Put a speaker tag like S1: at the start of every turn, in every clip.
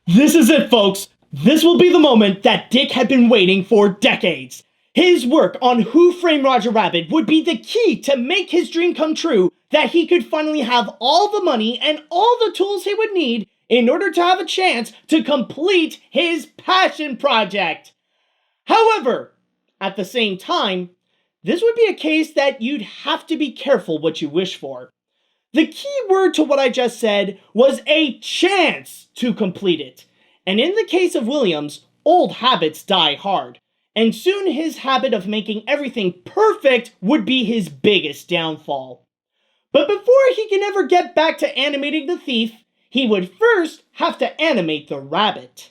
S1: This is it, folks. This will be the moment that Dick had been waiting for decades. His work on Who Framed Roger Rabbit would be the key to make his dream come true, that he could finally have all the money and all the tools he would need in order to have a chance to complete his passion project. However, at the same time, this would be a case that you'd have to be careful what you wish for. The key word to what I just said was a chance to complete it. And in the case of Williams, old habits die hard. And soon his habit of making everything perfect would be his biggest downfall. But before he can ever get back to animating the thief, he would first have to animate the rabbit.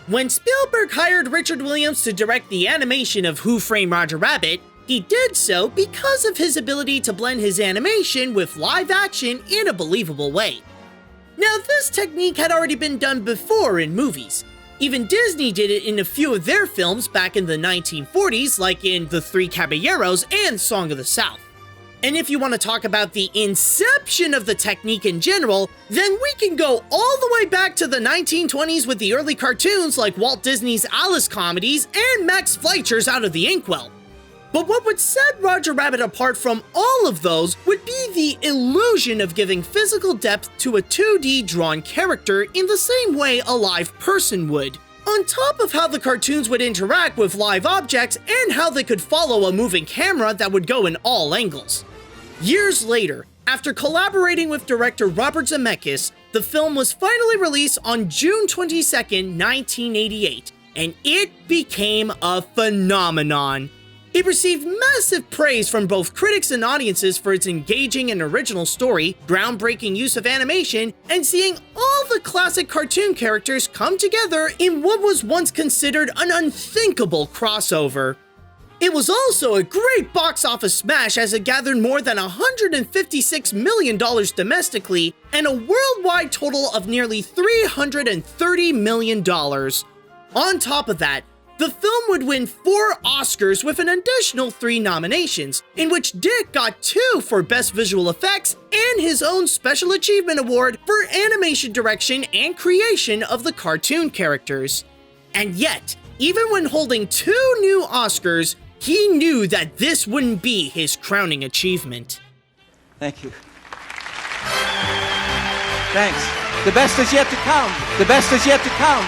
S2: When Spielberg hired Richard Williams to direct the animation of Who Framed Roger Rabbit, he did so because of his ability to blend his animation with live action in a believable way. Now, this technique had already been done before in movies. Even Disney did it in a few of their films back in the 1940s, like in The Three Caballeros and Song of the South. And if you want to talk about the inception of the technique in general, then we can go all the way back to the 1920s with the early cartoons like Walt Disney's Alice comedies and Max Fleischer's Out of the Inkwell. But what would set Roger Rabbit apart from all of those would be the illusion of giving physical depth to a 2D drawn character in the same way a live person would. On top of how the cartoons would interact with live objects and how they could follow a moving camera that would go in all angles. Years later, after collaborating with director Robert Zemeckis, the film was finally released on June 22, 1988, and it became a phenomenon. It received massive praise from both critics and audiences for its engaging and original story, groundbreaking use of animation, and seeing all the classic cartoon characters come together in what was once considered an unthinkable crossover. It was also a great box office smash as it gathered more than $156 million domestically and a worldwide total of nearly $330 million. On top of that, the film would win 4 Oscars with an additional 3 nominations, in which Dick got 2 for Best Visual Effects and his own Special Achievement Award for animation direction and creation of the cartoon characters. And yet, even when holding 2 new Oscars, he knew that this wouldn't be his crowning achievement.
S3: Thank you. Thanks. The best is yet to come. The best is yet to come.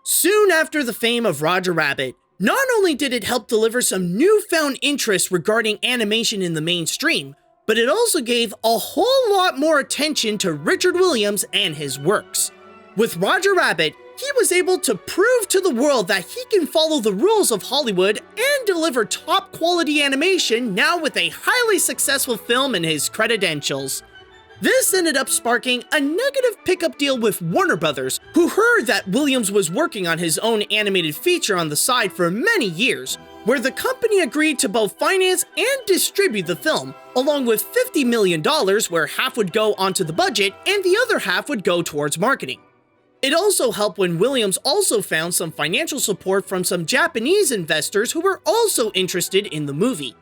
S2: Soon after the fame of Roger Rabbit, not only did it help deliver some newfound interest regarding animation in the mainstream, but it also gave a whole lot more attention to Richard Williams and his works. With Roger Rabbit, he was able to prove to the world that he can follow the rules of Hollywood and deliver top quality animation now with a highly successful film in his credentials. This ended up sparking a negative pickup deal with Warner Brothers, who heard that Williams was working on his own animated feature on the side for many years, where the company agreed to both finance and distribute the film, along with $50 million where half would go onto the budget and the other half would go towards marketing. It also helped when Williams also found some financial support from some Japanese investors who were also interested in the movie.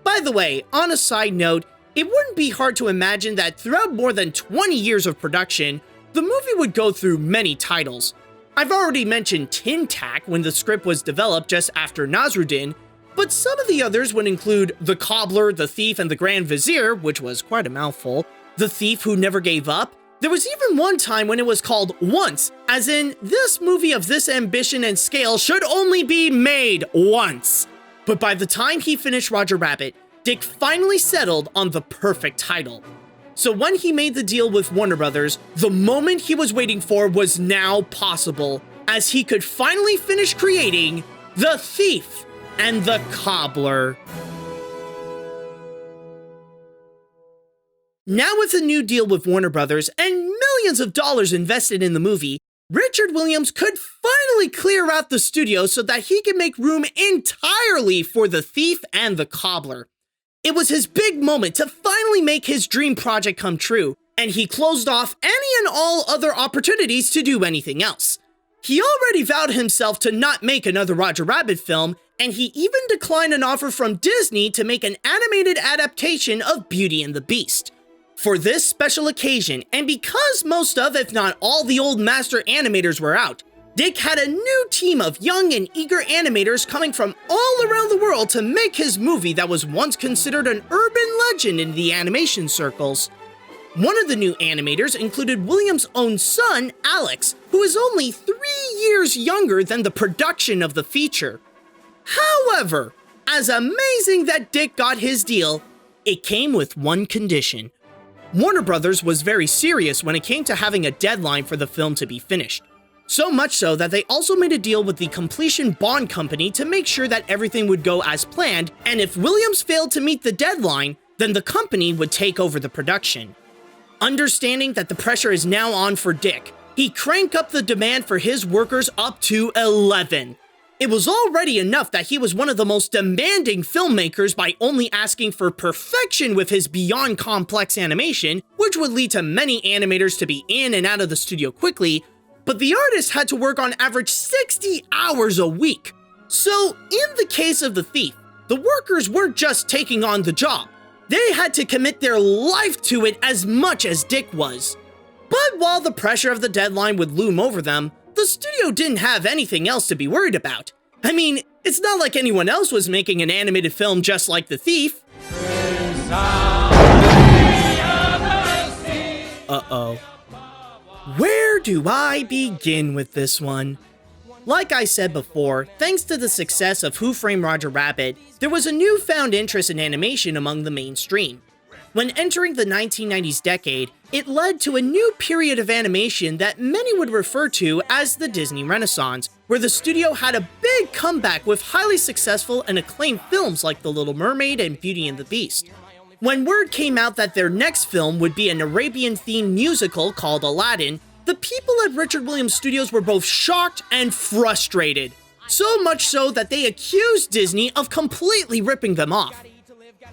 S2: By the way, on a side note, it wouldn't be hard to imagine that throughout more than 20 years of production, the movie would go through many titles. I've already mentioned Tin Tac when the script was developed just after Nasruddin, but some of the others would include The Cobbler, The Thief, and The Grand Vizier, which was quite a mouthful, The Thief Who Never Gave Up. There was even one time when it was called Once, as in, this movie of this ambition and scale should only be made once. But by the time he finished Roger Rabbit, Dick finally settled on the perfect title. So when he made the deal with Warner Brothers, the moment he was waiting for was now possible, as he could finally finish creating The Thief and the Cobbler. Now with a new deal with Warner Brothers and millions of dollars invested in the movie, Richard Williams could finally clear out the studio so that he could make room entirely for The Thief and the Cobbler. It was his big moment to finally make his dream project come true, and he closed off any and all other opportunities to do anything else. He already vowed himself to not make another Roger Rabbit film, and he even declined an offer from Disney to make an animated adaptation of Beauty and the Beast. For this special occasion, and because most of, if not all, the old master animators were out, Dick had a new team of young and eager animators coming from all around the world to make his movie that was once considered an urban legend in the animation circles. One of the new animators included Williams' own son, Alex, who is only 3 years younger than the production of the feature. However, as amazing that Dick got his deal, it came with one condition. Warner Brothers was very serious when it came to having a deadline for the film to be finished. So much so that they also made a deal with the Completion Bond Company to make sure that everything would go as planned, and if Williams failed to meet the deadline, then the company would take over the production. Understanding that the pressure is now on for Dick, he cranked up the demand for his workers up to 11. It was already enough that he was one of the most demanding filmmakers by only asking for perfection with his beyond complex animation, which would lead to many animators to be in and out of the studio quickly, but the artist had to work on average 60 hours a week. So, in the case of The Thief, the workers weren't just taking on the job. They had to commit their life to it as much as Dick was. But while the pressure of the deadline would loom over them, the studio didn't have anything else to be worried about. I mean, it's not like anyone else was making an animated film just like The Thief. Uh-oh. Where do I begin with this one? Like I said before, thanks to the success of Who Framed Roger Rabbit, there was a newfound interest in animation among the mainstream. When entering the 1990s decade, it led to a new period of animation that many would refer to as the Disney Renaissance, where the studio had a big comeback with highly successful and acclaimed films like The Little Mermaid and Beauty and the Beast. When word came out that their next film would be an Arabian-themed musical called Aladdin, the people at Richard Williams Studios were both shocked and frustrated. So much so that they accused Disney of completely ripping them off.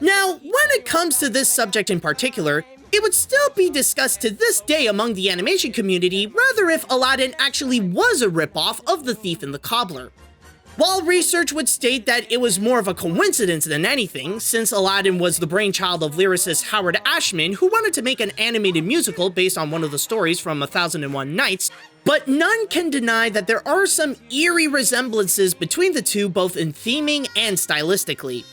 S2: Now, when it comes to this subject in particular, it would still be discussed to this day among the animation community rather if Aladdin actually was a ripoff of The Thief and the Cobbler. While research would state that it was more of a coincidence than anything, since Aladdin was the brainchild of lyricist Howard Ashman, who wanted to make an animated musical based on one of the stories from 1001 Nights, but none can deny that there are some eerie resemblances between the two both in theming and stylistically.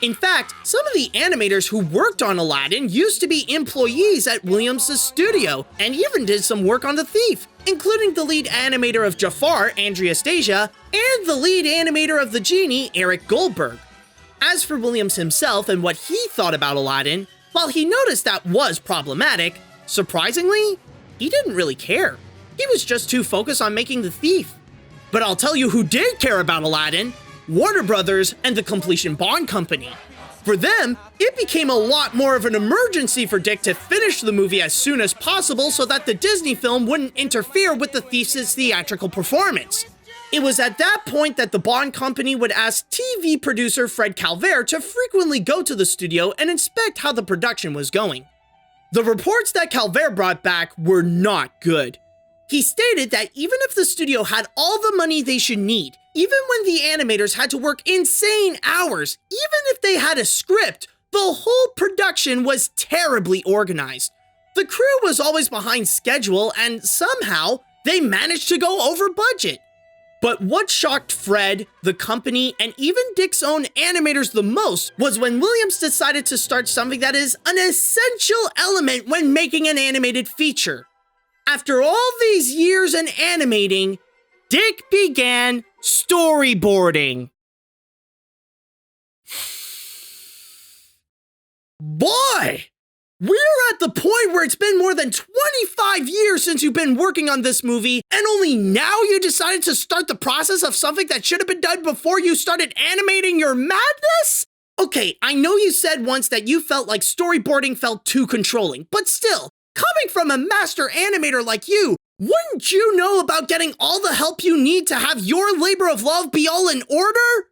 S2: In fact, some of the animators who worked on Aladdin used to be employees at Williams' studio, and even did some work on The Thief, including the lead animator of Jafar, Andrea Stasia, and the lead animator of the Genie, Eric Goldberg. As for Williams himself and what he thought about Aladdin, while he noticed that was problematic, surprisingly, he didn't really care. He was just too focused on making The Thief. But I'll tell you who did care about Aladdin: Warner Brothers and the Completion Bond Company. For them, it became a lot more of an emergency for Dick to finish the movie as soon as possible so that the Disney film wouldn't interfere with the Thief's theatrical performance. It was at that point that the Bond Company would ask TV producer Fred Calvert to frequently go to the studio and inspect how the production was going. The reports that Calvert brought back were not good. He stated that even if the studio had all the money they should need, even when the animators had to work insane hours, even if they had a script, the whole production was terribly organized. The crew was always behind schedule, and somehow they managed to go over budget. But what shocked Fred, the company, and even Dick's own animators the most was when Williams decided to start something that is an essential element when making an animated feature. After all these years in animating, Dick began storyboarding. Boy! We're at the point where it's been more than 25 years since you've been working on this movie, and only now you decided to start the process of something that should have been done before you started animating your madness? Okay, I know you said once that you felt like storyboarding felt too controlling, but still, coming from a master animator like you, wouldn't you know about getting all the help you need to have your labor of love be all in order?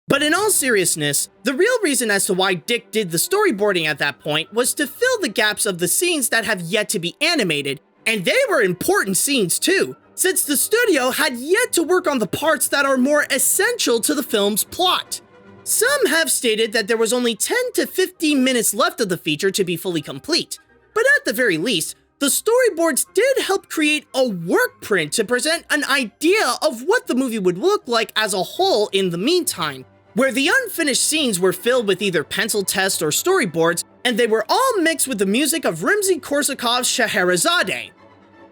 S2: But in all seriousness, the real reason as to why Dick did the storyboarding at that point was to fill the gaps of the scenes that have yet to be animated, and they were important scenes too, since the studio had yet to work on the parts that are more essential to the film's plot. Some have stated that there was only 10 to 15 minutes left of the feature to be fully complete. But at the very least, the storyboards did help create a work print to present an idea of what the movie would look like as a whole in the meantime, where the unfinished scenes were filled with either pencil tests or storyboards, and they were all mixed with the music of Rimsky-Korsakov's Scheherazade.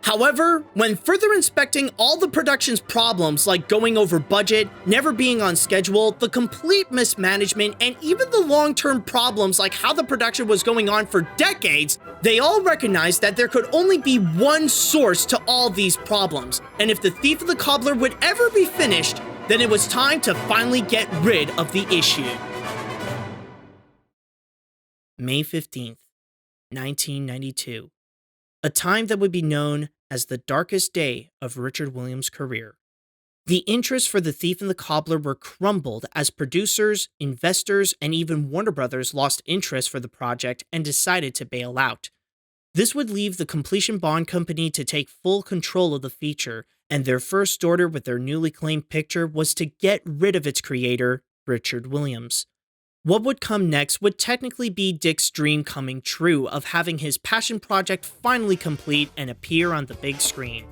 S2: However, when further inspecting all the production's problems like going over budget, never being on schedule, the complete mismanagement, and even the long-term problems like how the production was going on for decades, they all recognized that there could only be one source to all these problems, and if The Thief of the Cobbler would ever be finished, then it was time to finally get rid of the issue. May 15th, 1992. A time that would be known as the darkest day of Richard Williams' career. The interest for The Thief and the Cobbler were crumbled as producers, investors, and even Warner Brothers lost interest for the project and decided to bail out. This would leave the Completion Bond Company to take full control of the feature, and their first order with their newly claimed picture was to get rid of its creator, Richard Williams. What would come next would technically be Dick's dream coming true of having his passion project finally complete and appear on the big screen.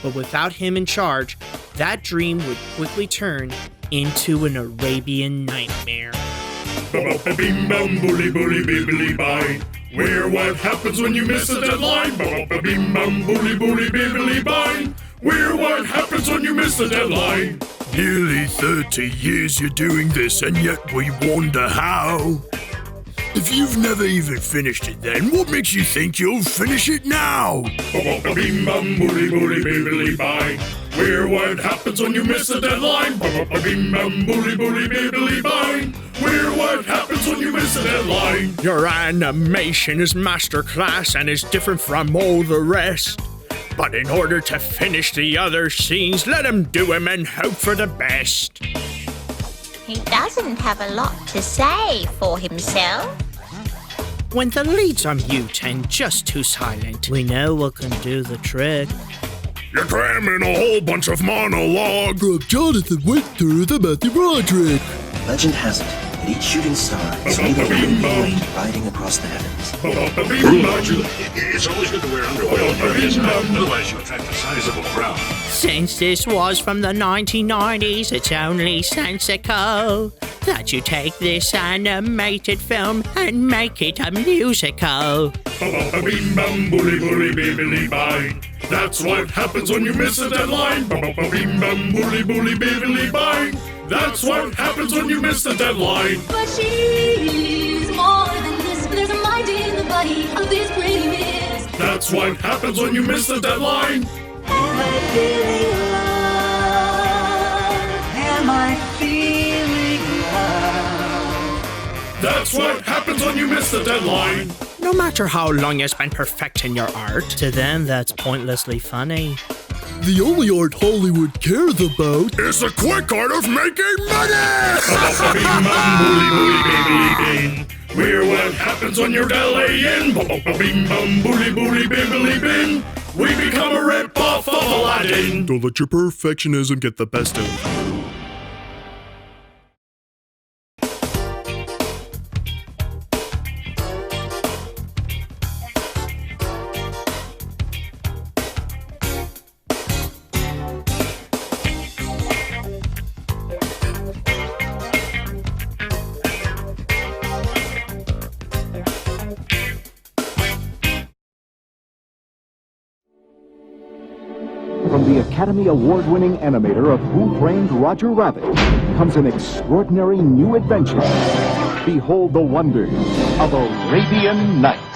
S2: But without him in charge, that dream would quickly turn into an Arabian nightmare.
S4: Bim bum bully bully bibbly bye. Where what happens when you miss a deadline? Bim bum bully bully bibbly bye. Where what happens when you miss a deadline? Nearly 30 years you're doing this, and yet we wonder how. If you've never even finished it then, what makes you think you'll finish it now? Bim bum bully bully bibbly bye. Where what happens when you miss a deadline? Bim bum bully bully bibbly bye. Where what happens when you miss a deadline?
S5: Your animation is masterclass and is different from all the rest. But in order to finish the other scenes, let him do them and hope for the best.
S6: He doesn't have a lot to say for himself.
S2: When the leads are mute and just too silent, we know what can do the trick.
S4: You're cramming a whole bunch of monologue.
S7: From Jonathan Winter, the Matthew Broderick.
S8: Legend has it that each shooting star is made of a light riding across the heavens.
S4: It's always good to wear underwear. Otherwise you attract a sizable crowd.
S2: Since this was from the 1990s, it's only sensical that you take this animated film and make it a musical.
S4: Bim bum bully bully bibbly bye. That's what happens when you miss a deadline. Bim bum bully bully bibbly bye. That's what happens when you miss the deadline.
S9: But she's more than this. There's a mind in the body of this pretty miss.
S4: That's what happens when you miss the deadline.
S9: Am I feeling love? Am I feeling love?
S4: That's what happens when you miss the deadline.
S2: No matter how long you spend perfecting your art, to them that's pointlessly funny.
S7: The only art Hollywood cares about
S4: is the quick art of making money! Bim bum bully bully bibbly bin. We're what happens when you're delaying. Bim bum bully bully bibbly bin. We become a rip-off of Aladdin.
S7: Don't let your perfectionism get the best of you.
S10: From the Academy Award-winning animator of Who Framed Roger Rabbit comes an extraordinary new adventure. Behold the wonders of Arabian Nights.